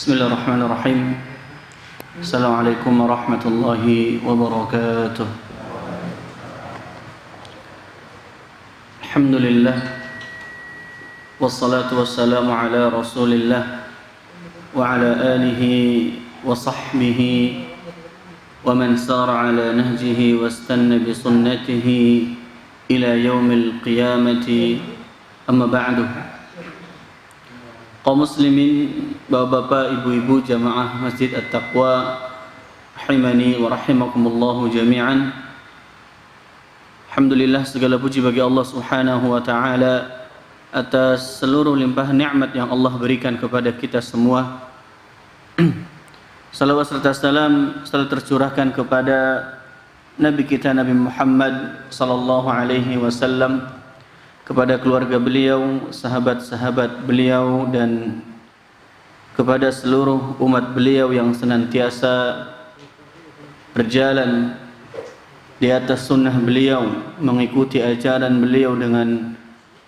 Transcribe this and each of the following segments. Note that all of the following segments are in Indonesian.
Bismillahirrahmanirrahim. Assalamualaikum warahmatullahi wabarakatuh. Alhamdulillah, wassalatu wassalamu ala rasulillah wa ala alihi wa sahbihi wa man sara ala nahjihi wastanna bi sunnatihi ila yaumil qiyamati, amma ba'du. Kaum muslimin, bapak-bapak, ibu-ibu jamaah Masjid At-Taqwa rahimani wa rahimakumullahu jami'an. Alhamdulillah, segala puji bagi Allah Subhanahu wa taala atas seluruh limpahan nikmat yang Allah berikan kepada kita semua. Salawat serta salam selalu tercurahkan kepada Nabi kita Nabi Muhammad sallallahu alaihi wasallam, kepada keluarga beliau, sahabat-sahabat beliau, dan kepada seluruh umat beliau yang senantiasa berjalan di atas sunnah beliau, mengikuti ajaran beliau dengan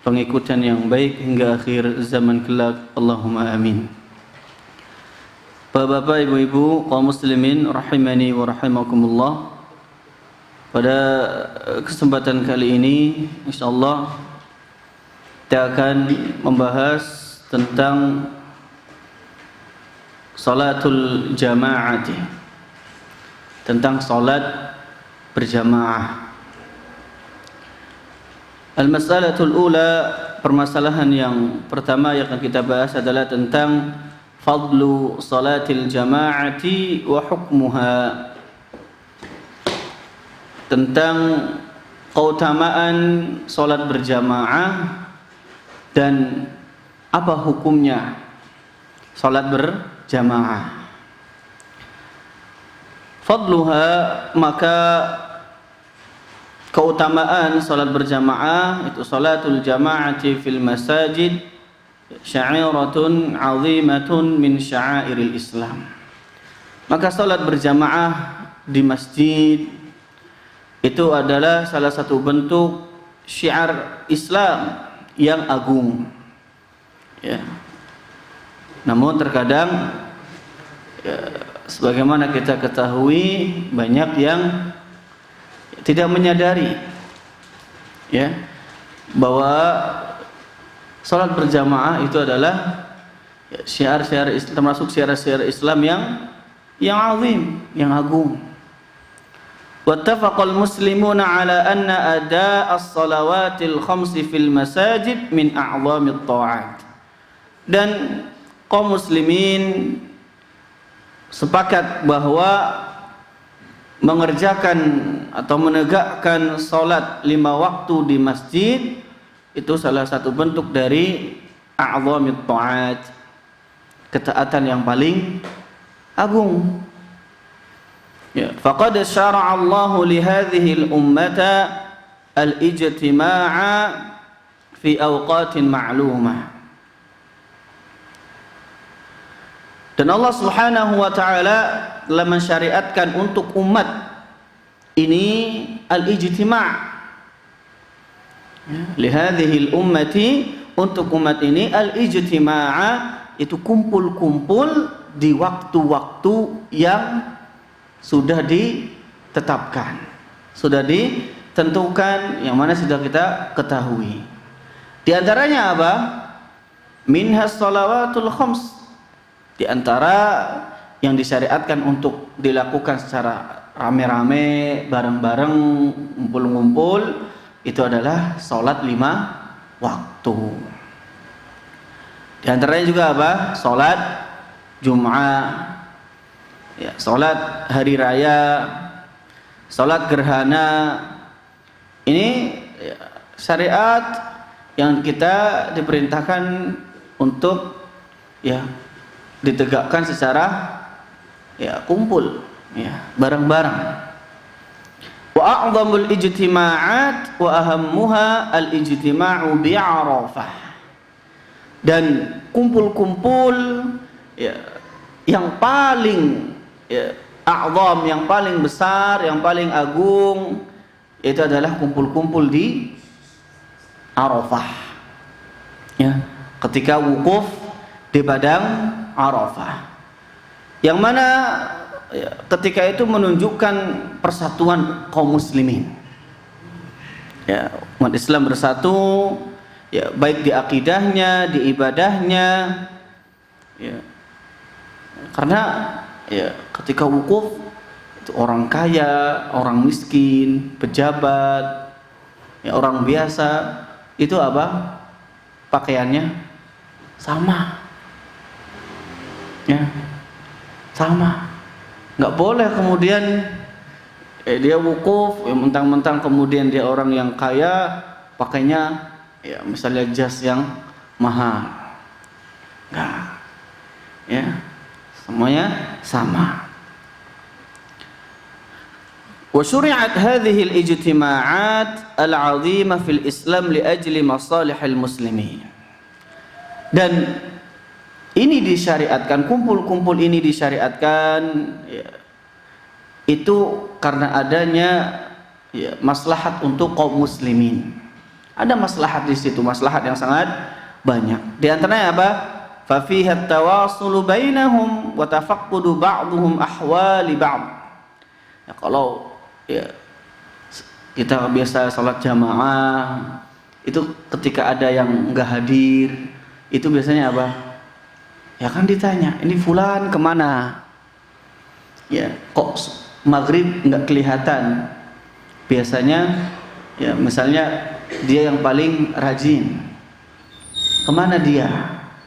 pengikutan yang baik hingga akhir zaman kelak. Allahumma amin. Bapak-bapak, ibu-ibu, kaum muslimin rahimani wa rahimakumullah. Pada kesempatan kali ini insyaallah kita akan membahas tentang salatul jamaati, tentang salat berjamaah. Al-mas'alatul ula, permasalahan yang pertama yang akan kita bahas adalah tentang fadlu salatil jamaati wa hukmuha, tentang keutamaan salat berjamaah dan apa hukumnya salat berjamaah. Fadluha, maka keutamaan salat berjamaah itu salatul jamaati fil masajid sya'iratun 'azimatun min sya'airil Islam. Maka salat berjamaah di masjid itu adalah salah satu bentuk syiar Islam yang agung, ya. Namun terkadang, ya, sebagaimana kita ketahui, banyak yang tidak menyadari, ya, bahwa salat berjamaah itu adalah, ya, syiar-syiar Islam, termasuk syiar-syiar Islam yang azim, yang agung. Wattafaqal muslimuna ala anna ada as-salawatil khamsi fil masajid min a'zamit ta'at. Dan kaum muslimin sepakat bahwa mengerjakan atau menegakkan salat 5 waktu di masjid itu salah satu bentuk dari a'zamit ta'at, ketaatan yang paling agung. Ya, faqad syara'a Allahu li hadhihi al-ummata al-ijtima'a fi awqatin ma'lumah. Dan Allah Subhanahu wa taala telah mensyariatkan untuk umat ini al-ijtima'. Ya, li hadhihi al-ummati, untuk umat ini al-ijtima'a itu kumpul-kumpul di waktu-waktu yang sudah ditetapkan, sudah ditentukan, yang mana sudah kita ketahui. Di antaranya apa? Minhas salawatul khams. Di antara yang disyariatkan untuk dilakukan secara rame-rame, bareng-bareng, ngumpul-ngumpul, itu adalah salat 5 waktu. Di antaranya juga apa? Salat Jum'ah, ya, salat hari raya, salat gerhana. Ini, ya, syariat yang kita diperintahkan untuk, ya, ditegakkan secara, ya, kumpul, ya, bareng-bareng. Wa a'zamul ijtima'at wa ahammuha al-ijtima'u bi Arafah. Dan kumpul-kumpul, ya, yang paling, ya, a'zam, yang paling besar, yang paling agung, itu adalah kumpul-kumpul di Arafah, ya, ketika wukuf di padang Arafah. yang mana ya, ketika itu menunjukkan persatuan kaum muslimin. Ya, umat Islam bersatu, ya, baik di akidahnya, di ibadahnya, ya. Karena ya ketika wukuf itu orang kaya, orang miskin, pejabat, ya, orang biasa itu apa? Pakaiannya sama. Ya. Sama. Nggak boleh kemudian dia wukuf, ya, mentang-mentang kemudian dia orang yang kaya, pakainya ya misalnya jas yang mahal. Enggak. Ya. Semuanya sama. Wa syuri'at hadhihi al-ijtima'at al-'azimah fil Islam li ajli masalihil muslimin. Dan ini disyariatkan, kumpul-kumpul ini disyariatkan ya, itu karena adanya ya, maslahat untuk kaum muslimin. Ada maslahat di situ, maslahat yang sangat banyak. Di antaranya apa? Fa fiha at-tawassul bainahum wa tafaqqudu ba'dhum ahwali ba'd. Ya, kalau ya kita biasa salat jamaah itu ketika ada yang enggak hadir, itu biasanya apa? Ya kan ditanya, ini fulan kemana? Ya, kok maghrib nggak kelihatan? Biasanya, ya misalnya dia yang paling rajin. Kemana dia?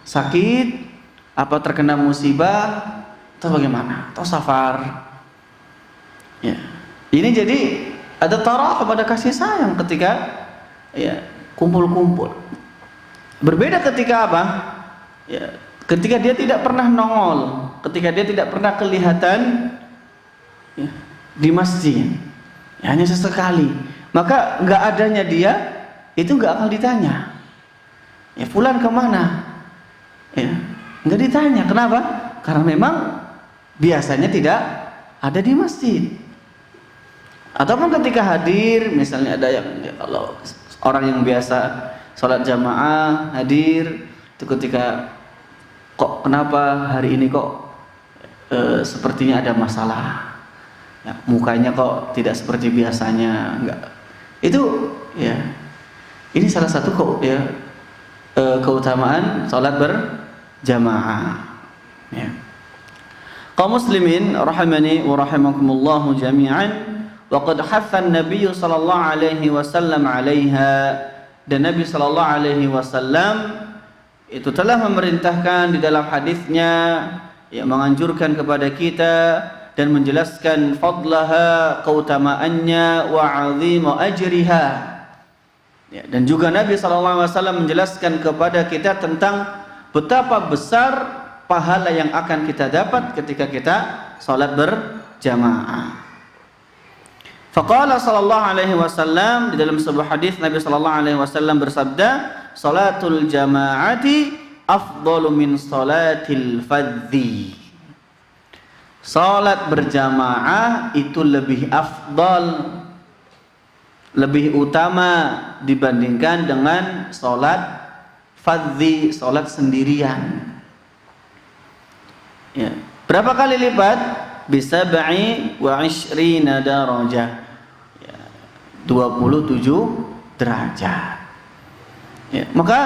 Sakit? Apa terkena musibah? Atau bagaimana? Atau safar? Ya, ini jadi ada tarah pada kasih sayang ketika ya kumpul-kumpul. Berbeda ketika apa? Ya, ketika dia tidak pernah nongol, ketika dia tidak pernah kelihatan ya, di masjid, ya, hanya sesekali, maka nggak adanya dia itu nggak akan ditanya. Ya fulan kemana? Ya, nggak ditanya. Kenapa? Karena memang biasanya tidak ada di masjid. Ataupun ketika hadir, misalnya ada yang ya, kalau orang yang biasa sholat jamaah hadir, itu ketika kok kenapa hari ini kok sepertinya ada masalah, ya, mukanya kok tidak seperti biasanya, enggak. Itu ya ini salah satu keutamaan sholat berjamaah. Ya. Kaum muslimin rahimani wa rahimakumullah jami'an, wa qad hatha an-nabiy sallallahu alaihi wasallam 'alaiha, dan Nabi sallallahu alaihi wasallam itu telah memerintahkan di dalam hadisnya yang menganjurkan kepada kita dan menjelaskan fadlaha, keutamaannya, wa 'azima ajriha. Ya, dan juga Nabi sallallahu alaihi wasallam menjelaskan kepada kita tentang betapa besar pahala yang akan kita dapat ketika kita salat berjamaah. Faqala sallallahu alaihi wasallam, di dalam sebuah hadis Nabi sallallahu alaihi wasallam bersabda, salatul jamaati afdalu min salatil fadzi. Salat berjamaah itu lebih afdal, lebih utama dibandingkan dengan salat fadzi, salat sendirian. Ya. Berapa kali lipat? Bisab'i wa 'ishrina darajah. Ya, 27 derajat. Ya, maka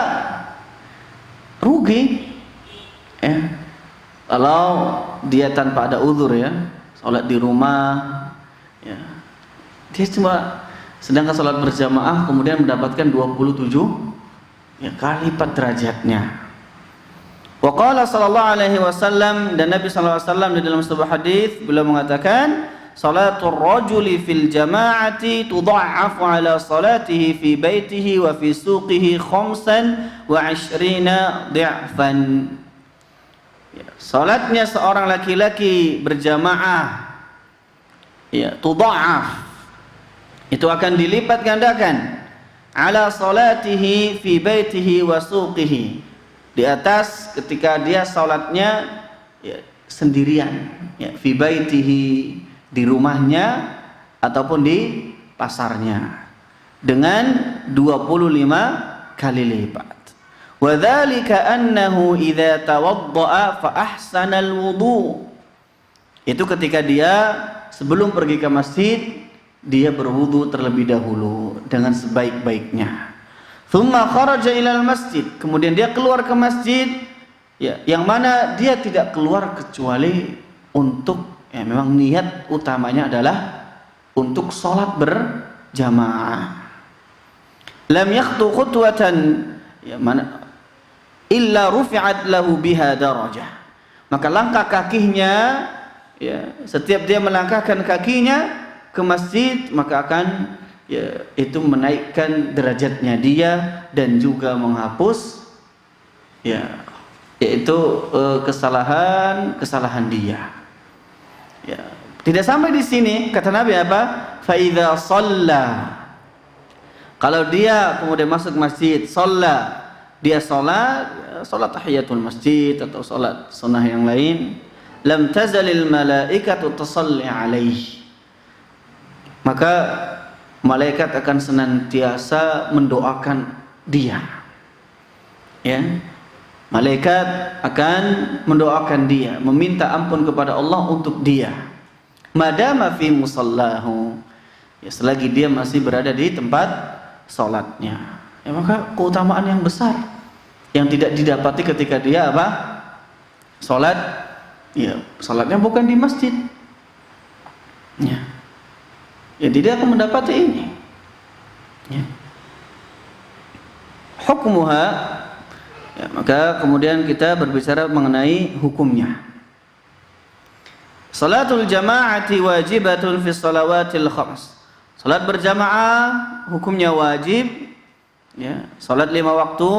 rugi ya, kalau dia tanpa ada uzur ya, salat di rumah ya, dia cuma sedangkan salat berjamaah kemudian mendapatkan 27 ya, kali lipat derajatnya. Wa qala sallallahu alaihi wasallam, dan Nabi sallallahu alaihi wasallam di dalam sebuah hadis beliau mengatakan, salatul rajuli fil jama'ati tudha'afu ala salatihi fi baitihi wa fi suqihi 25 dhi'fan. Ya, salatnya seorang laki-laki berjamaah ya tudha'af, itu akan dilipat gandakan, ala salatihi fi baitihi wa suqihi, di atas ketika dia salatnya ya, sendirian ya, fi baitihi, di rumahnya ataupun di pasarnya, dengan 25 kali lipat. Wa dzalika annahu idza tawaddaa fa ahsana al-wudu, Itu ketika dia sebelum pergi ke masjid, dia berwudu terlebih dahulu dengan sebaik-baiknya. Tsumma kharaja ilal masjid, kemudian dia keluar ke masjid, ya, yang mana dia tidak keluar kecuali untuk, ya, memang niat utamanya adalah untuk sholat berjamaah. Lam yakhtu khutwatan, ya, mana illa rufi'at lahu biha darajah. Maka langkah kakinya, ya, setiap dia melangkahkan kakinya ke masjid, maka akan, ya, itu menaikkan derajatnya dia dan juga menghapus, ya, yaitu kesalahan dia. Ya, tidak sampai di sini, kata Nabi apa? Fa idza shalla, kalau dia kemudian masuk masjid, shalla, dia salat tahiyatul masjid atau salat sunnah yang lain, lam tazalil malaikatu tusalli alaihi, maka malaikat akan senantiasa mendoakan dia. Ya, malaikat akan mendoakan dia, meminta ampun kepada Allah untuk dia. Madama fi musallahu, ya, selagi dia masih berada di tempat salatnya. Ya, maka keutamaan yang besar yang tidak didapati ketika dia apa? Salat, ya, salatnya bukan di masjid. Ya. Ya, tidak akan mendapati ini. Ya. Hukmuha, ya, maka kemudian kita berbicara mengenai hukumnya. Salatul jama'ati wajibatun fi salawatil khams. Salat berjamaah hukumnya wajib, ya. Salat 5 waktu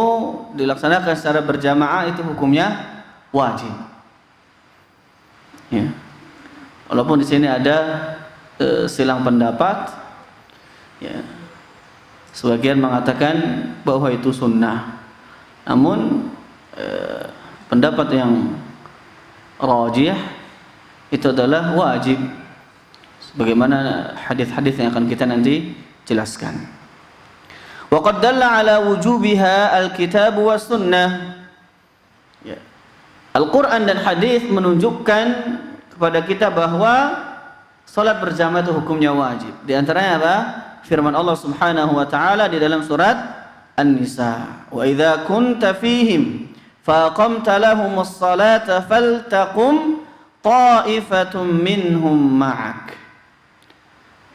dilaksanakan secara berjamaah itu hukumnya wajib. Ya. Walaupun di sini ada silang pendapat, ya, sebagian mengatakan bahwa itu sunnah, namun pendapat yang rajih itu adalah wajib, sebagaimana hadis-hadis yang akan kita nanti jelaskan. Wa qad dalla ala wujubiha al-kitab was sunnah, ya. Al-Quran dan hadis menunjukkan kepada kita bahwa salat berjamaah itu hukumnya wajib. Di antaranya apa? Firman Allah Subhanahu wa taala di dalam surat An-Nisa, "Wa idza kunta fihim faqamta lahumus salata faltaqum ta'ifatun minhum ma'ak."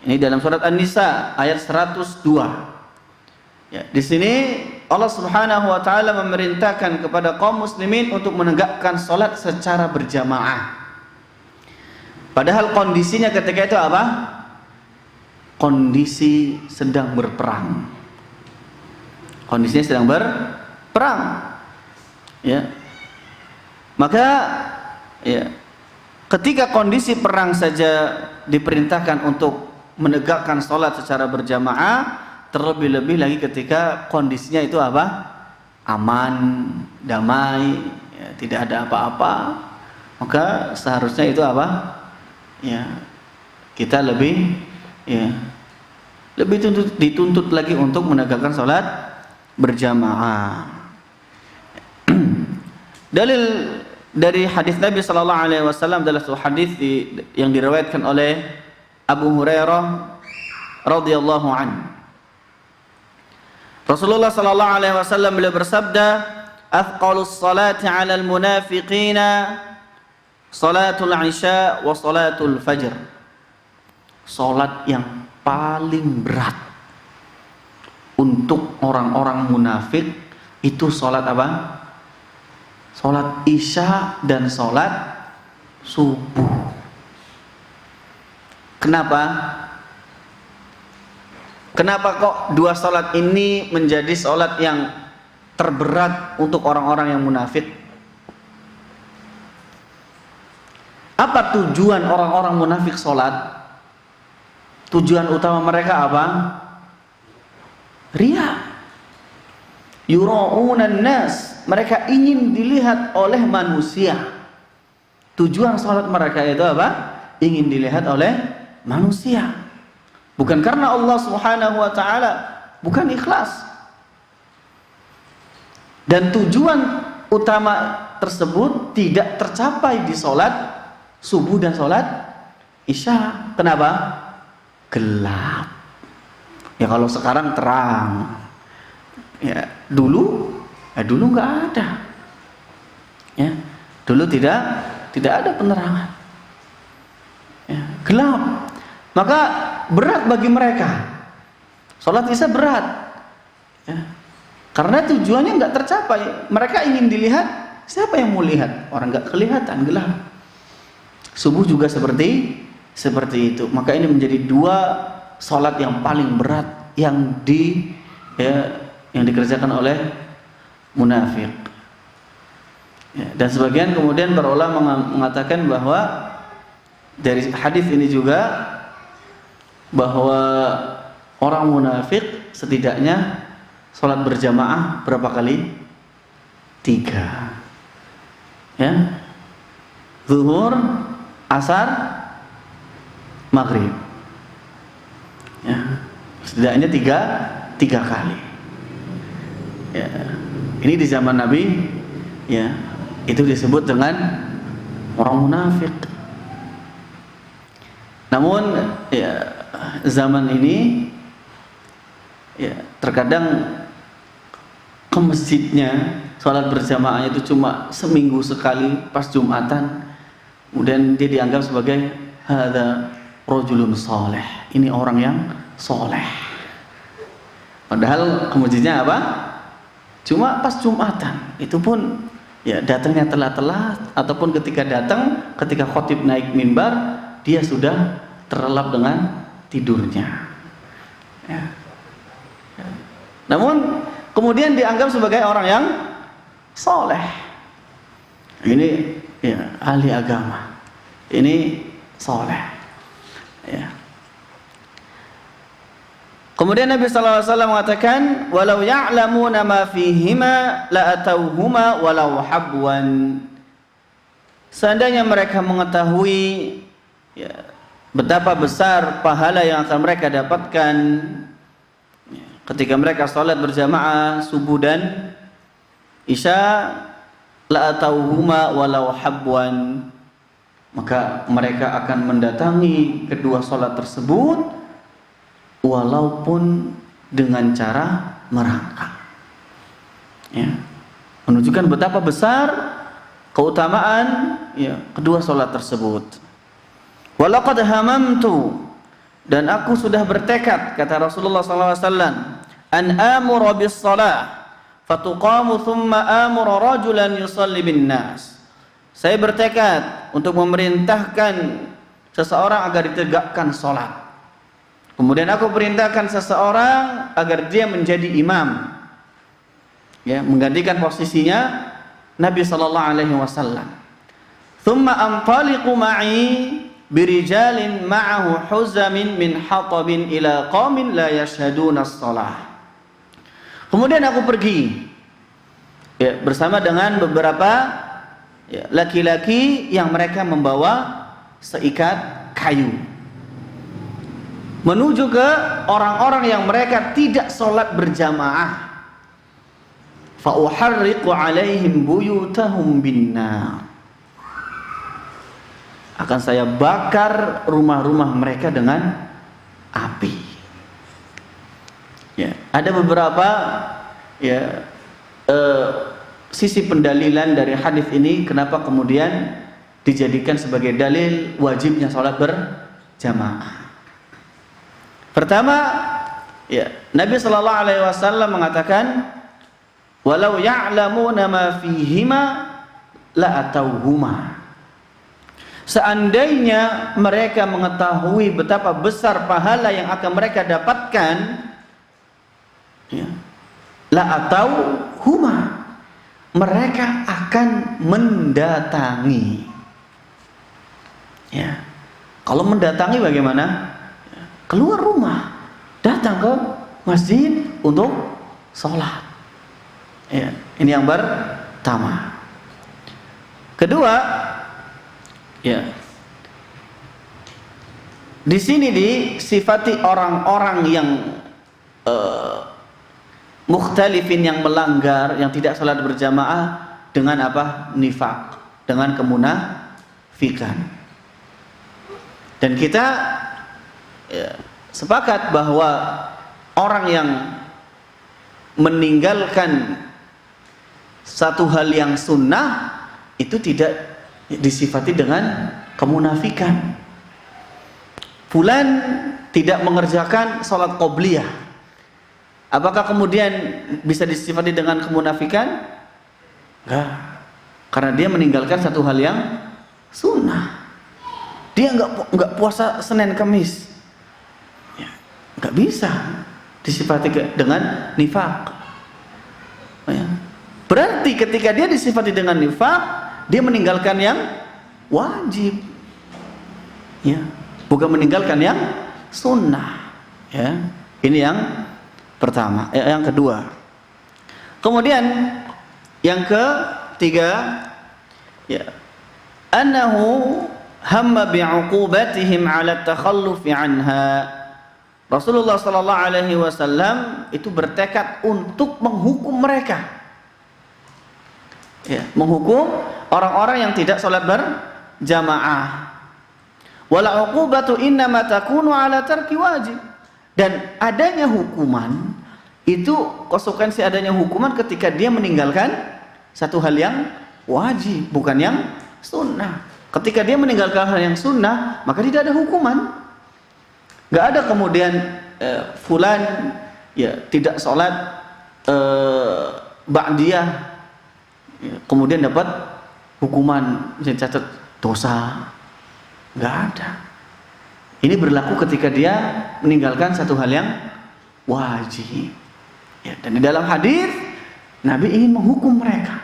Ini dalam surat An-Nisa ayat 102. Ya, di sini Allah Subhanahu wa taala memerintahkan kepada kaum muslimin untuk menegakkan salat secara berjamaah. Padahal kondisinya ketika itu apa? Kondisi sedang berperang. Kondisinya sedang berperang. Ya. Maka, ya, ketika kondisi perang saja diperintahkan untuk menegakkan sholat secara berjamaah, terlebih-lebih lagi ketika kondisinya itu apa? Aman, damai, ya, tidak ada apa-apa. Maka seharusnya itu apa? Ya, kita lebih, ya, lebih dituntut lagi untuk menegakkan salat berjamaah. Dalil dari hadis Nabi sallallahu alaihi wasallam adalah sebuah hadis yang diriwayatkan oleh Abu Hurairah radhiyallahu anhu. Rasulullah sallallahu alaihi wasallam beliau bersabda, "Athqalus salati 'alal munafiqina salatul isya wa salatul fajr." Salat yang paling berat untuk orang-orang munafik itu salat apa? Salat isya dan salat subuh. Kenapa? Kenapa kok dua salat ini menjadi salat yang terberat untuk orang-orang yang munafik? Apa tujuan orang-orang munafik sholat? Tujuan utama mereka apa? Riya. Yura'unan nas. Mereka ingin dilihat oleh manusia. Tujuan sholat mereka itu apa? Ingin dilihat oleh manusia. Bukan karena Allah Subhanahu wa ta'ala. Bukan ikhlas. Dan tujuan utama tersebut tidak tercapai di sholat subuh dan sholat isya. Kenapa? Gelap. Ya kalau sekarang terang. Ya dulu nggak ada. Ya dulu tidak ada penerangan. Ya, gelap. Maka berat bagi mereka. Sholat isya berat. Ya. Karena tujuannya nggak tercapai. Mereka ingin dilihat, siapa yang mau lihat? Orang nggak kelihatan, gelap. Subuh juga seperti itu. Maka ini menjadi dua sholat yang paling berat yang dikerjakan oleh munafik. Ya, dan sebagian kemudian para ulama mengatakan bahwa dari hadis ini juga bahwa orang munafik setidaknya sholat berjamaah berapa kali? 3. Ya, zuhur, asar, maghrib. Ya, setidaknya tiga kali. Ya, ini di zaman Nabi, ya, itu disebut dengan orang munafik. Namun, ya, zaman ini, ya, terkadang ke masjidnya sholat berjamaahnya itu cuma seminggu sekali pas Jumatan, kemudian dia dianggap sebagai hadza rajulun saleh, ini orang yang soleh. Padahal ke masjidnya apa? Cuma pas Jumatan. Itu pun ya datangnya telat-telat, ataupun ketika khatib naik mimbar dia sudah terlelap dengan tidurnya. Ya. Namun kemudian dianggap sebagai orang yang soleh. Ini ya ahli agama. Ini soleh. Ya. Kemudian Nabi sallallahu alaihi wasallam mengatakan, "Walau ya'lamuna ma fihima la atauhuma walau habwan." Seandainya mereka mengetahui ya, betapa besar pahala yang akan mereka dapatkan ya, ketika mereka salat berjamaah subuh dan isya, la atauhuma walau habwan, maka mereka akan mendatangi kedua salat tersebut walaupun dengan cara merangkak. Ya. Menunjukkan betapa besar keutamaan ya, kedua salat tersebut. Walaqad hamamtu, dan aku sudah bertekad, kata Rasulullah SAW, an amura bis salah fatuqamu thumma amura rajulan yusalli bin nas. Saya bertekad untuk memerintahkan seseorang agar ditegakkan salat. Kemudian aku perintahkan seseorang agar dia menjadi imam, ya, menggantikan posisinya Nabi sallallahu alaihi wasallam. Thumma antaliqu ma'i birijalin ma'ahu huzamin min hatabin ila qaumin la yashhaduna as-shalah. Kemudian aku pergi ya, bersama dengan beberapa ya, laki-laki yang mereka membawa seikat kayu menuju ke orang-orang yang mereka tidak sholat berjamaah. Fa uharriqu alaihim buyutahum binnar. Akan saya bakar rumah-rumah mereka dengan api. Ya, ada beberapa ya sisi pendalilan dari hadis ini kenapa kemudian dijadikan sebagai dalil wajibnya sholat berjamaah. Pertama, ya, Nabi sallallahu alaihi wasallam mengatakan, "Walau ya'lamuna ma fihima la atauhuma." Seandainya mereka mengetahui betapa besar pahala yang akan mereka dapatkan, ya, la atauhuma, mereka akan mendatangi. Ya. Kalau mendatangi bagaimana? Keluar rumah, datang ke masjid untuk sholat. Ya, ini yang pertama. Kedua, ya, di sini disifati orang-orang yang mukhtalifin, yang melanggar, yang tidak sholat berjamaah dengan apa? Nifaq, dengan kemunafikan. Dan kita sepakat bahwa orang yang meninggalkan satu hal yang sunnah itu tidak disifati dengan kemunafikan. Fulan tidak mengerjakan sholat qobliyah, apakah kemudian bisa disifati dengan kemunafikan? Enggak, karena dia meninggalkan satu hal yang sunnah. Dia enggak puasa Senin Kamis, ya, enggak bisa disifati dengan nifaq. Ya. Berarti ketika dia disifati dengan nifaq, dia meninggalkan yang wajib, ya, bukan meninggalkan yang sunnah. Ya, ini yang pertama. Yang kedua, kemudian yang ketiga, ya, annahu hamma bi'uqubatihim 'ala at-takhallufi 'anha. Rasulullah sallallahu alaihi wasallam itu bertekad untuk menghukum mereka, ya, menghukum orang-orang yang tidak salat berjamaah. Wala 'uqubatu innama takunu 'ala tarki wajib. Dan adanya hukuman itu, konsekuensi adanya hukuman ketika dia meninggalkan satu hal yang wajib, bukan yang sunnah. Ketika dia meninggalkan hal yang sunnah, maka tidak ada hukuman. Gak ada kemudian fulan, ya, tidak sholat ba'diyah, ya, kemudian dapat hukuman, misalnya catat dosa. Gak ada. Ini berlaku ketika dia meninggalkan satu hal yang wajib. Ya, dan di dalam hadis Nabi ingin menghukum mereka.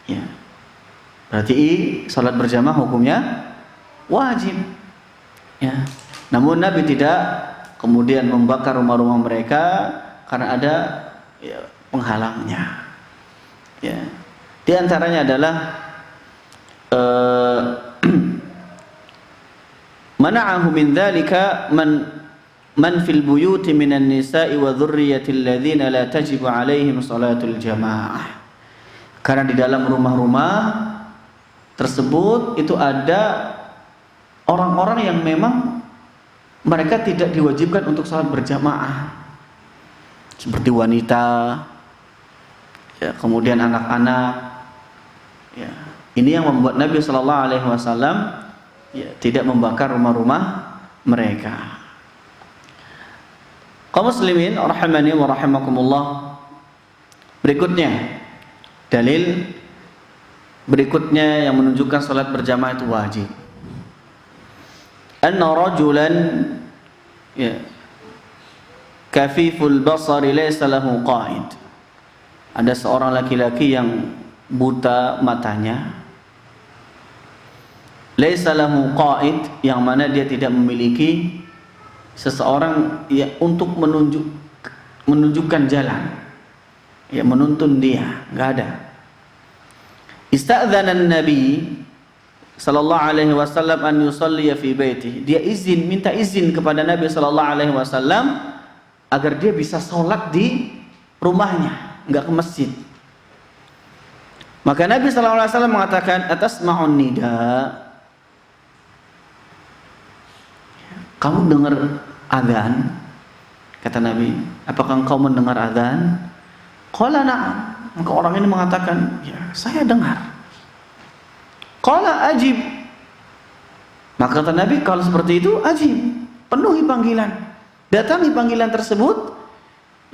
Ya. Berarti salat berjamaah hukumnya wajib. Ya. Namun Nabi tidak kemudian membakar rumah-rumah mereka karena ada, ya, penghalangnya. Ya. Di antaranya adalah mana'ahu min dzalika man fil buyuti minan nisa'i wa dzurriyyatil ladzina la tajibu 'alaihim shalatul jamaah. Karena di dalam rumah-rumah tersebut itu ada orang-orang yang memang mereka tidak diwajibkan untuk salat berjamaah, seperti wanita, ya, kemudian anak-anak. Ya, ini yang membuat Nabi sallallahu alaihi wasallam, ya, tidak membakar rumah-rumah mereka. Kaum muslimin rahimani wa rahimakumullah. Berikutnya, dalil berikutnya yang menunjukkan salat berjamaah itu wajib. Anna rajulan, ya, kafiful basari laysa lahu qa'id. Ada seorang laki-laki yang buta matanya, laisa lahu qa'id, yang mana dia tidak memiliki seseorang, ya, untuk menunjukkan jalan, ya, menuntun dia, enggak ada. Ista'dzana an-nabi sallallahu alaihi wasallam an yusalli fi baitihi. Dia minta izin kepada Nabi sallallahu alaihi wasallam agar dia bisa salat di rumahnya, enggak ke masjid. Maka Nabi sallallahu alaihi wasallam mengatakan, atasma'un nida, kamu dengar azan? Kata Nabi, apakah engkau mendengar azan? Qala na'am. Maka orang ini mengatakan, ya, saya dengar. Qala ajib. Maka kata Nabi, kalau seperti itu ajib, penuhi panggilan, datangi panggilan tersebut.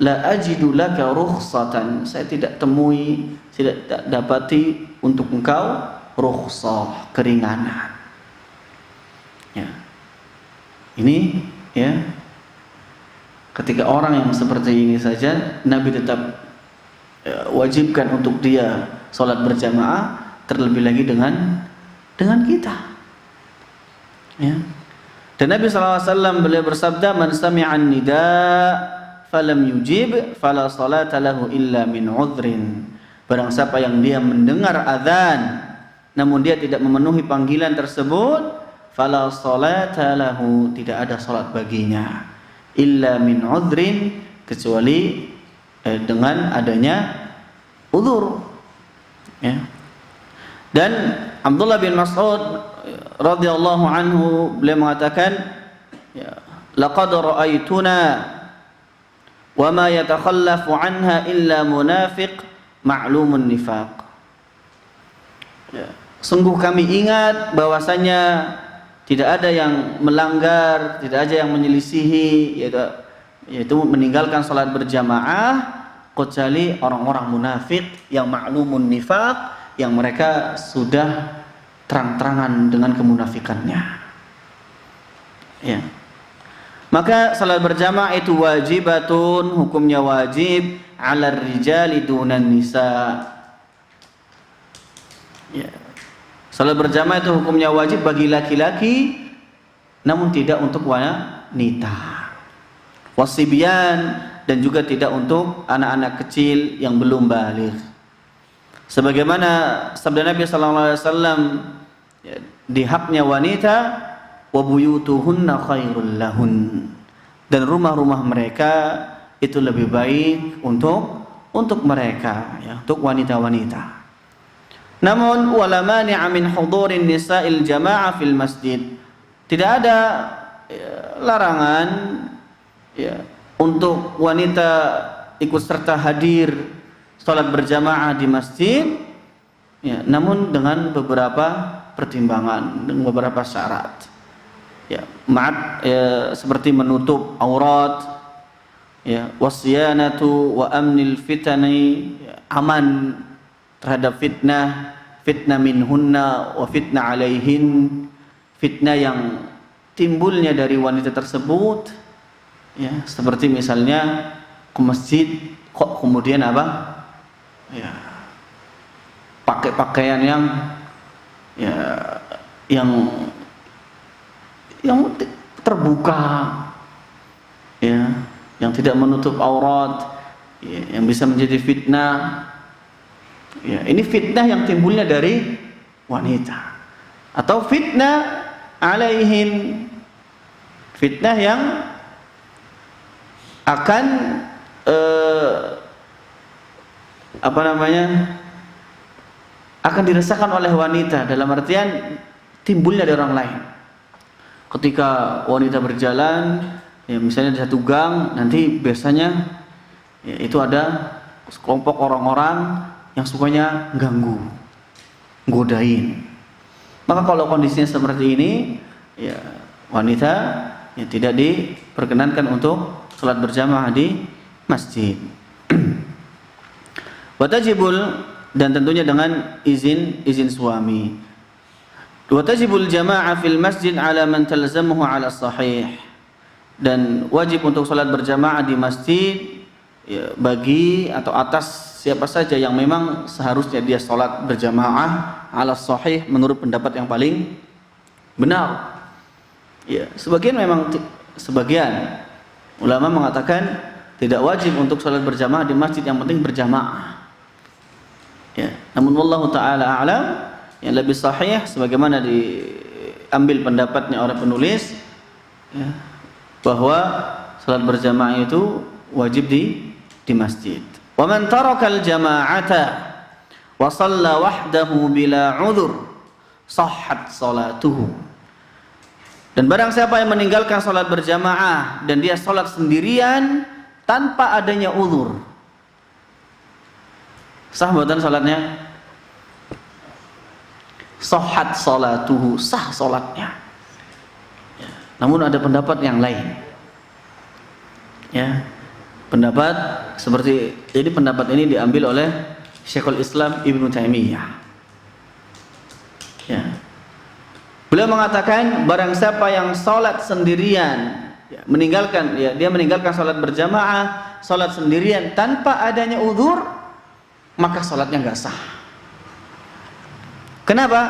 La ajidu laka rukhsatan, saya tidak temui, tidak dapati untuk engkau rukhsah, keringanan. Ya. Ini, ya, ketika orang yang seperti ini saja Nabi tetap, ya, wajibkan untuk dia sholat berjamaah, terlebih lagi dengan kita. Ya. Dan Nabi SAW beliau bersabda, man sami'an nida falam yujib fala salata lahu illa min udhrin. Barang siapa yang dia mendengar azan namun dia tidak memenuhi panggilan tersebut, fala salata lahu, tidak ada salat baginya, illa min udhrin, kecuali dengan adanya udzur. Ya. Dan Abdullah bin Mas'ud radhiyallahu anhu beliau mengatakan, ya, laqad ra'aituna wa ma yatakhallafu anha illa munafiq ma'lumun nifaq. Ya, sungguh kami ingat bahwasanya tidak ada yang melanggar, tidak ada yang menyelisihi, yaitu meninggalkan salat berjamaah kecuali orang-orang munafik yang ma'lumun nifaq, yang mereka sudah terang-terangan dengan kemunafikannya. Ya. Maka salat berjamaah itu wajibatun, hukumnya wajib, 'alal rijali dunan nisa. Ya. Salat berjamaah itu hukumnya wajib bagi laki-laki, namun tidak untuk wanita. Wasibyan, dan juga tidak untuk anak-anak kecil yang belum baligh. Sebagaimana sabda Nabi sallallahu alaihi wasallam, di haknya wanita, wa buyutuhunna khairul lahun, dan rumah-rumah mereka itu lebih baik untuk mereka, ya, untuk wanita-wanita. Namun wala mani'a min hudurin nisa'il jama'ah fil masjid. Tidak ada larangan, ya, untuk wanita ikut serta hadir salat berjamaah di masjid, ya, namun dengan beberapa pertimbangan, dengan beberapa syarat. Ya, seperti menutup aurat, ya, wasyanatu wa amnil fitani, ya, aman terhadap fitnah minhunna wa fitnah alaihin, fitnah yang timbulnya dari wanita tersebut, ya, seperti misalnya ke masjid kok kemudian apa, ya, pakai pakaian yang, ya, yang terbuka, ya, yang tidak menutup aurat, ya, yang bisa menjadi fitnah. Ya, ini fitnah yang timbulnya dari wanita, atau fitnah alaihin, fitnah yang akan akan dirasakan oleh wanita, dalam artian timbulnya dari orang lain. Ketika wanita berjalan, ya, misalnya di satu gang, nanti biasanya, ya, itu ada sekelompok orang-orang yang sukanya ganggu, godain. Maka kalau kondisinya seperti ini, ya, wanita, ya, tidak diperkenankan untuk salat berjamaah di masjid. Watajibul, dan tentunya dengan izin suami. Watajibul jamaah fil masjid ala man talzamuhu ala sahih, dan wajib untuk salat berjamaah di masjid, ya, bagi atau atas siapa saja yang memang seharusnya dia salat berjamaah ala sahih, menurut pendapat yang paling benar. Ya, sebagian ulama mengatakan tidak wajib untuk salat berjamaah di masjid, yang penting berjamaah. Ya, namun wallahu taala a'lam, yang lebih sahih sebagaimana diambil pendapatnya oleh penulis, ya, bahwa salat berjamaah itu wajib di masjid. Wa man tarakal jama'ata wa shalla wahdahu bila 'udhur sahhat salatuhu. Dan barang siapa yang meninggalkan salat berjamaah dan dia salat sendirian tanpa adanya uzur, sah mboten salatnya? Sahhat salatuhu, sah salatnya. Ya, namun ada pendapat yang lain. Ya, pendapat seperti jadi, pendapat ini diambil oleh Syekhul Islam Ibnu Taimiyah. Ya. Beliau mengatakan barang siapa yang salat sendirian, ya, dia meninggalkan salat berjamaah, salat sendirian tanpa adanya uzur, maka salatnya enggak sah. Kenapa?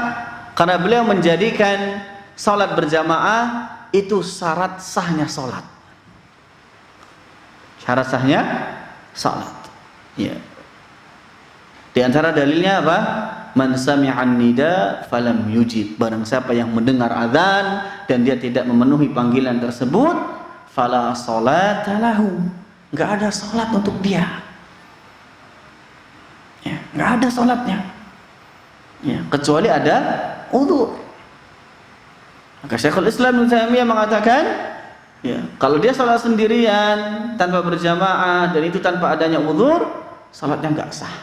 Karena beliau menjadikan salat berjamaah itu syarat sahnya salat. Syarat sahnya salat. Ya. Di antara dalilnya apa? Man sami'an nida falam yujib. Barang siapa yang mendengar azan dan dia tidak memenuhi panggilan tersebut, fala sholata lahu. Enggak ada salat untuk dia. Ya, enggak ada salatnya. Ya, kecuali ada uzur. Maka Syekhul Islam Ibnu Taimiyah mengatakan, ya, kalau dia salat sendirian tanpa berjamaah dan itu tanpa adanya uzur, salatnya enggak sah.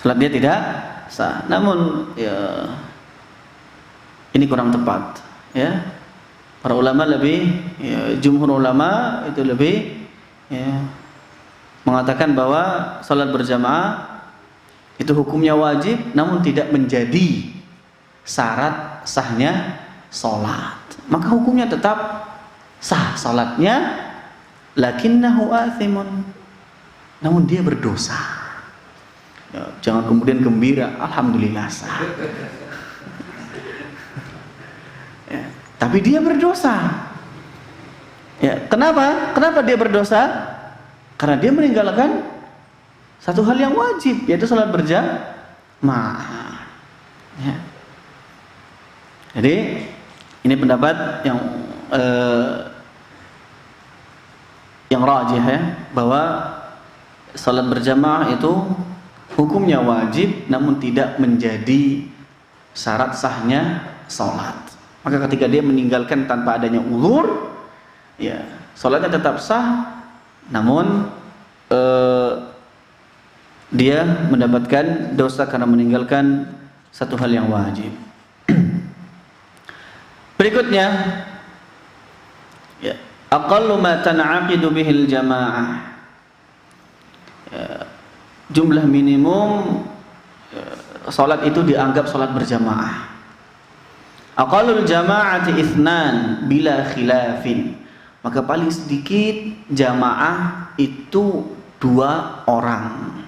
Salat dia tidak sah. Namun ya ini kurang tepat, ya. Para ulama lebih, ya, jumhur ulama itu lebih, ya, mengatakan bahwa salat berjamaah itu hukumnya wajib, namun tidak menjadi syarat sahnya salat. Maka hukumnya tetap sah salatnya, lakinnahu athimun, namun dia berdosa. Ya, jangan kemudian gembira, alhamdulillah sah. Ya, tapi dia berdosa. Ya, kenapa? Kenapa dia berdosa? Karena dia meninggalkan satu hal yang wajib, yaitu salat berjamaah. Ya. Jadi ini pendapat yang rajih, ya, bahwa salat berjamaah itu hukumnya wajib, namun tidak menjadi syarat sahnya salat. Maka ketika dia meninggalkan tanpa adanya uzur, ya, salatnya tetap sah, namun dia mendapatkan dosa karena meninggalkan satu hal yang wajib. Berikutnya, ya, aqallu ma tan'aqidu bihil jamaah, ya, jumlah minimum, ya, salat itu dianggap salat berjamaah. Aqallul jama'ati itsnan bila khilafin, maka paling sedikit jamaah itu 2 orang,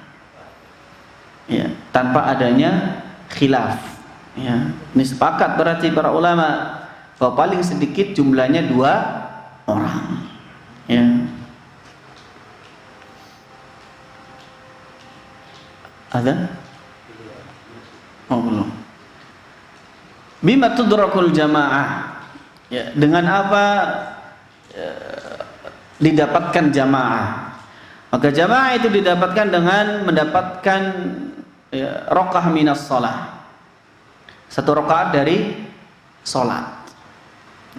ya, tanpa adanya khilaf, ya. Ini sepakat berarti para ulama bahwa paling sedikit jumlahnya 2 orang, ya. Ada? Oh, belum. Bima tudrakul jamaah, ya, dengan apa didapatkan jamaah? Maka jamaah itu didapatkan dengan mendapatkan, ya, rakaah minas shalah, 1 rakaat dari salat,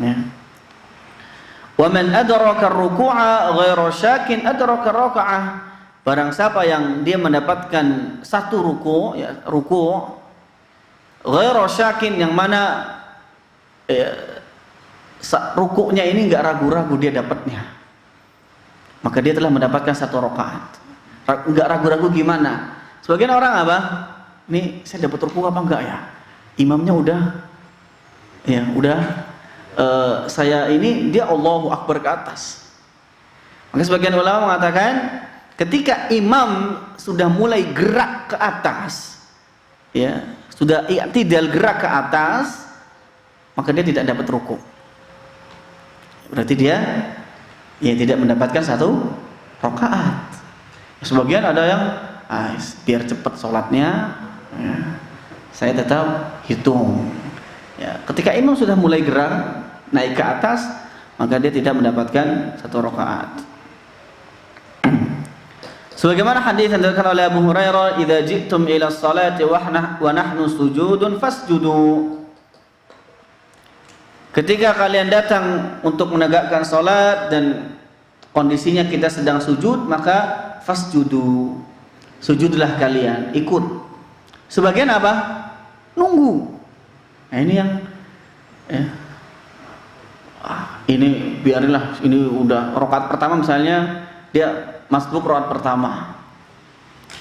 ya. Wa man adraka ar-ruku'a ghairu syakin adraka rakaah, barang siapa yang dia mendapatkan 1 ruku', ya, ruku' ghairu syakin, yang mana, ya, rukuknya ini enggak ragu-ragu dia dapatnya, maka dia telah mendapatkan 1 rakaat. Enggak ragu-ragu gimana? Sebagian orang apa? Nih saya dapat rukuk apa enggak ya? Imamnya udah, ya, saya ini dia Allahu Akbar ke atas. Maka sebagian ulama mengatakan ketika imam sudah mulai gerak ke atas, ya, sudah i'tidal gerak ke atas, maka dia tidak dapat rukuk. Berarti dia, ya, tidak mendapatkan 1 rakaat. Sebagian ada yang biar cepat sholatnya, ya, saya tetap hitung, ya. Ketika imam sudah mulai gerak naik ke atas, maka dia tidak mendapatkan 1 rakaat. Sebagaimana hadis yang diriwayatkan oleh Abu Hurairah, "Idza ji'tum ila sholati wa nahnu sujudun fasjudu." Ketika kalian datang untuk menegakkan salat dan kondisinya kita sedang sujud, maka fasjudu, sujudlah kalian, ikut. Sebagian apa? Nunggu. Nah, ini yang, ya, ini biarinlah, ini udah rakaat pertama misalnya, dia masbuk rakaat pertama,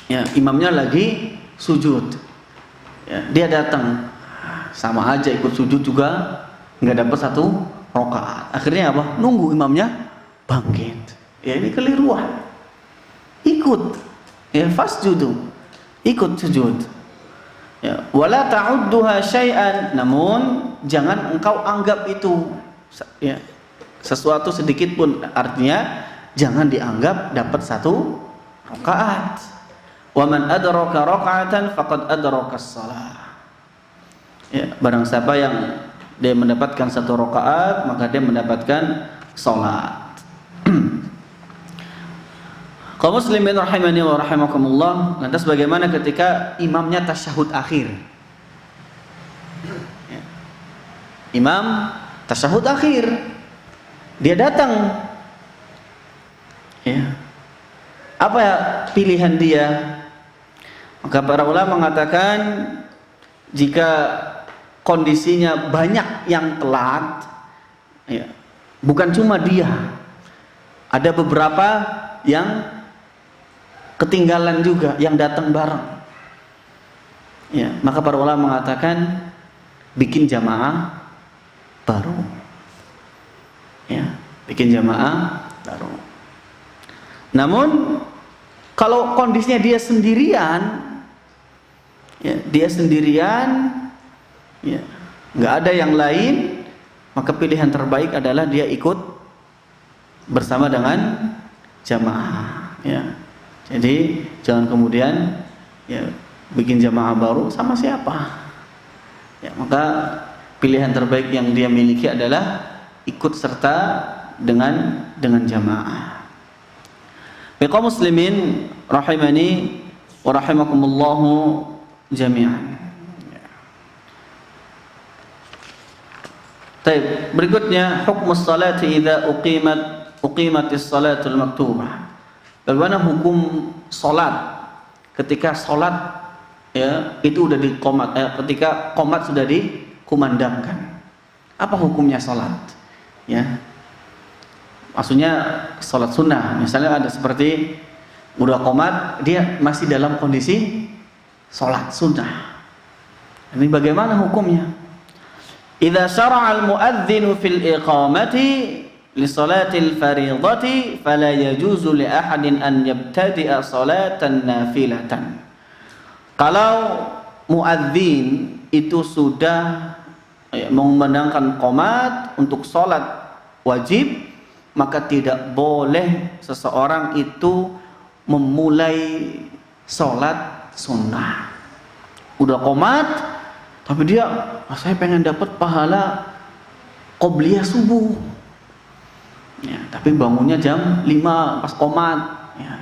ya, imamnya lagi sujud, ya, dia datang, sama aja ikut sujud juga nggak dapat 1 rakaat. Akhirnya apa? Nunggu imamnya bangkit. Ya, ini keliruan. Ikut, ya, fasjudu, ikut sujud, ya, wala ta'udduha syai'an, namun jangan engkau anggap itu, ya, sesuatu sedikit pun, artinya jangan dianggap dapat 1 rakaat. Wa man adraka raka'atan faqad adraka as-shalah, ya, barang siapa yang dia mendapatkan 1 rakaat, maka dia mendapatkan salat. Kaum muslimin rahimani wa rahimakumullah, lantas bagaimana ketika imamnya tasyahud akhir? Ya. imam tasyahud akhir, dia datang. Ya. Apa pilihan dia? Maka para ulama mengatakan jika kondisinya banyak yang telat, ya, bukan cuma dia, ada beberapa yang ketinggalan juga, yang datang bareng. Ya, maka para ulama mengatakan bikin jamaah baru. Ya, bikin jamaah baru. Namun kalau kondisinya dia sendirian, ya, ya, nggak ada yang lain, maka pilihan terbaik adalah dia ikut bersama dengan jamaah. Ya. Jadi jangan kemudian ya bikin jamaah baru sama siapa. Ya, maka pilihan terbaik yang dia miliki adalah ikut serta dengan jamaah. Baik muslimin rahimani wa rahimakumullahu jami'an. Baik, berikutnya hukum salati idza uqimatis salatul maktubah. Bagaimana hukum salat ketika salat ya itu udah ketika qomat sudah dikumandangkan. Apa hukumnya salat? Ya. Maksudnya salat sunnah, misalnya ada seperti udah qomat, dia masih dalam kondisi salat sunnah. Ini bagaimana hukumnya? Idza syara'a al-mu'adzinu fil iqamati li salatil fariidati fala yajuzu li ahadin an yabtadi'a salatan nafilatan. Kalau muadzin itu sudah mengumandangkan qomat untuk salat wajib, maka tidak boleh seseorang itu memulai sholat sunnah. Udah qomat, tapi dia, saya pengen dapat pahala qobliyah subuh. Ya, tapi bangunnya jam 5 pas qomat. Ya.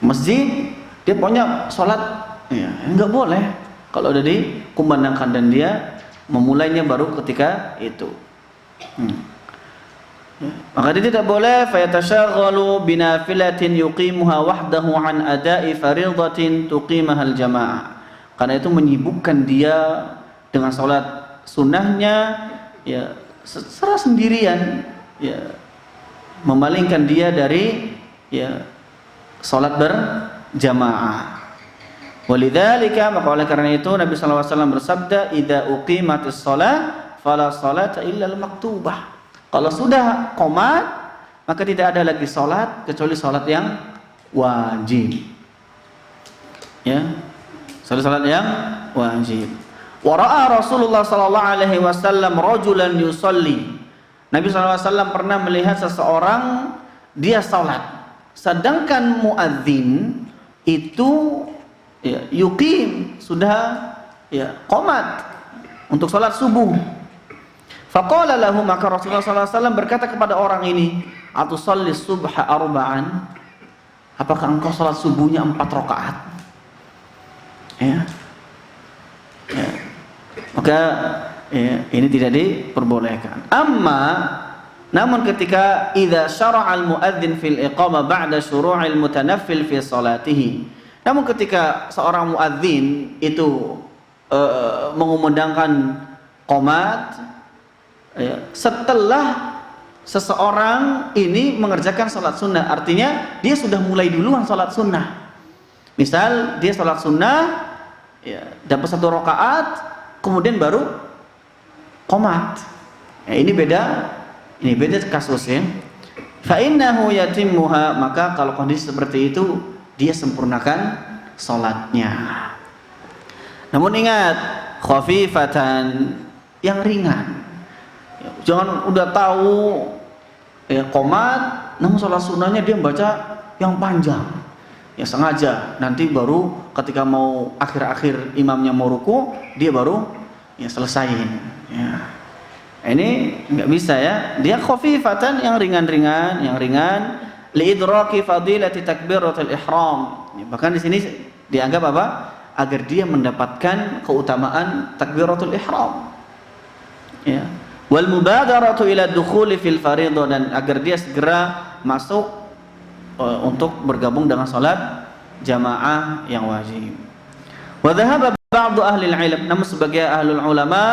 Masjid, dia pokoknya sholat, ya, nggak boleh. Kalau udah dikumandangkan dan dia memulainya baru ketika itu. Maka dia tidak boleh fayatasyagghalu binafilatin yuqimuha wahdahu an ada'i fariidatin tuqimaha al-jamaah. Karena itu menyibukkan dia dengan salat sunnahnya ya secara sendirian, ya memalingkan dia dari ya salat berjamaah. Walidzalika, maka oleh karena itu Nabi sallallahu alaihi wasallam bersabda, idza uqimatis shalah fala salata illa al-maktubah. Kalau sudah qomat, maka tidak ada lagi sholat kecuali sholat yang wajib. Ya, sholat yang wajib. Wa ra'a Rasulullah sallallahu alaihi wasallam rajulan yusalli. Nabi sallallahu alaihi wasallam pernah melihat seseorang dia sholat, sedangkan muadzin itu ya, yuqim sudah ya qomat untuk sholat subuh. Faqala lahu, maka Rasulullah SAW berkata kepada orang ini, atusalli subha arba'an, apakah engkau salat subuhnya 4 rakaat? Ya. Ya. Maka ya, ini tidak diperbolehkan. Namun ketika idza syara'a al-muadzin fil iqamah ba'da syuru'il mutanaffil fi salatihi. Namun ketika seorang muadzin itu mengumandangkan qomat ya, setelah seseorang ini mengerjakan sholat sunnah, artinya dia sudah mulai duluan sholat sunnah. Misal dia sholat sunnah ya, dapat 1 rakaat, kemudian baru qomat. Ya, ini beda kasusnya. Fa innahu yatimmuha, maka kalau kondisi seperti itu dia sempurnakan sholatnya. Namun ingat, khafifatan, yang ringan. Jangan udah tahu ya qomat, namun sholat sunnahnya dia baca yang panjang. Ya sengaja nanti baru ketika mau akhir-akhir imamnya mau ruku, dia baru ya selesaiin. Ya. Ini nggak bisa ya. Dia khafifatan, yang ringan-ringan, liidraki fadilati takbiratul ihram. Ya, bahkan di sini dianggap apa? Agar dia mendapatkan keutamaan takbiratul ihram. Ya. Wal mubadaratu ila dukhuli fil fardhu, dan agar dia segera masuk untuk bergabung dengan salat jamaah yang wajib. Wa dhahaba ba'du ahli al-ilm, namun sebagai ahlul ulama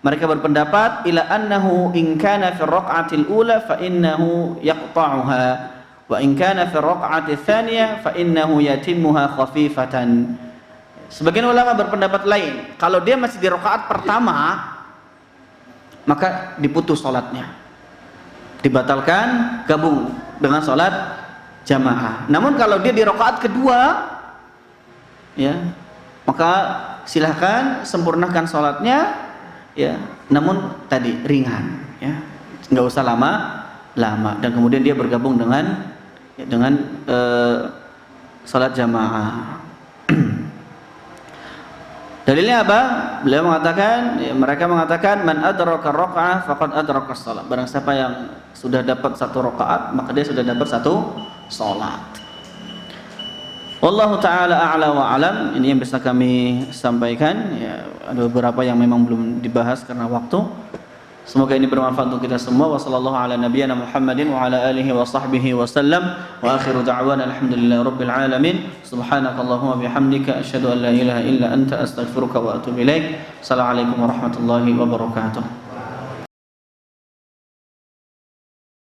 mereka berpendapat ila annahu in kana fi ar-raq'ati al-ula fa innahu yaqta'uha wa in kana fi ar-raq'ati ats-tsaniyah fa innahu yatimmuha khafifatan. Sebagian ulama berpendapat lain, kalau dia masih di rakaat pertama maka diputus salatnya, dibatalkan, gabung dengan salat jamaah. Namun kalau dia di rakaat kedua, ya, maka silahkan sempurnakan salatnya, ya, namun tadi ringan, ya, nggak usah lama, dan kemudian dia bergabung dengan salat jamaah. Dalilnya apa? Beliau mengatakan, ya, mereka mengatakan man adraka raq'ah faqad adraka shalah. Barang siapa yang sudah dapat satu rakaat, maka dia sudah dapat satu salat. Wallahu taala a'la wa alam. Ini yang bisa kami sampaikan, ya, ada beberapa yang memang belum dibahas karena waktu. Semoga ini bermanfaat untuk kita semua. Wa sallallahu ala nabiyyina Muhammadin wa ala alihi wa sahbihi wa sallam. Wa akhiru da'wana alhamdulillahi rabbil alamin. Subhanakallahumma bihamdika asyhadu an la ilaha illa anta astaghfiruka wa atubu ilaik. Assalamualaikum warahmatullahi wabarakatuh.